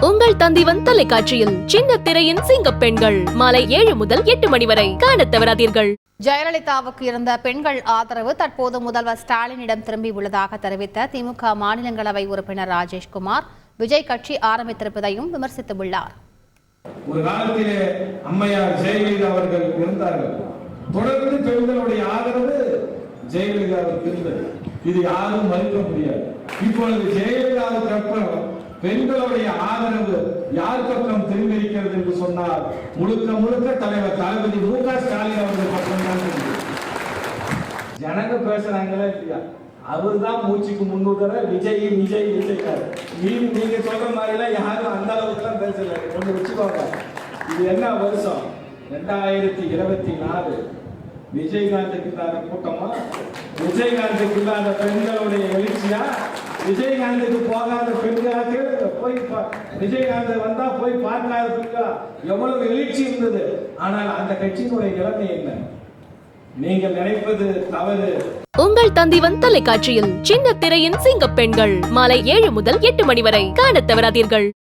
உங்கள் தந்திவன் தொலைக்காட்சியில் சின்ன திரையின் சிங்க பெண்கள் மாலை 7 முதல் 8 மணி வரை காணத் தவறாதீர்கள். ஜெயலலிதாவுக்கு இருந்த பெண்கள் ஆதரவு தற்போது முதல்வர் ஸ்டாலினிடம் திரும்பி உள்ளதாக தெரிவித்த திமுக மாநிலங்களவை உறுப்பினர் ராஜேஷ்குமார் விஜய் கட்சி ஆரம்பித்திருப்பதையும் விமர்சித்துள்ளார். ஒரு காலத்திலே அம்மையார் ஜெயலலிதா அவர்கள் இருந்தார்கள். தொடர்ந்து பெண்களுடைய ஆதரவு ஜெயலலிதாவுக்கு இருந்தது. இது யாரும் மறுக்க முடியாது. இப்பொழுது ஜெயலலிதாவுக்கு அப்புறம் பெண்களுடைய ஆதரவு யார் பக்கம் திரும்பியிருக்கிறது என்று சொன்னால் முழுக்க முழுக்க தலைவர் தளபதி மு க ஸ்டாலின் அவர்கள் பக்கம் தான். ஜனங்க பேசுறாங்களே இல்லையா, அவர்தான் மூச்சுக்கு முன்னுதர விஜய் விஜய் விஜய்க்காரு. நீங்க சொல்ற மாதிரி எல்லாம் யாரும் அந்த அளவுக்கு எல்லாம் பேசல. கொஞ்சம் வச்சுக்கோங்க. இது என்ன வருஷம்? 2024. விஜயகாந்துக்கு இல்லாத கூட்டமா, விஜயகாந்துக்கு இல்லாத பெண்களுடைய எழுச்சியா, விஜயகாந்துக்கு போகாத பெண்களுக்கு போய் விஜயகாந்த் வந்தா போய் பார்க்காத பெண்களா எவ்வளவு எழுச்சி இருந்தது. ஆனால் அந்த கட்சியினுடைய நிலைமை என்ன? நீங்கள் நினைப்பது தவறு. உங்கள் தந்திவன் தொலைக்காட்சியில் சின்ன திரையின் சிங்க பெண்கள் மாலை 7 முதல் 8 மணி வரை காணத் தவறாதீர்கள்.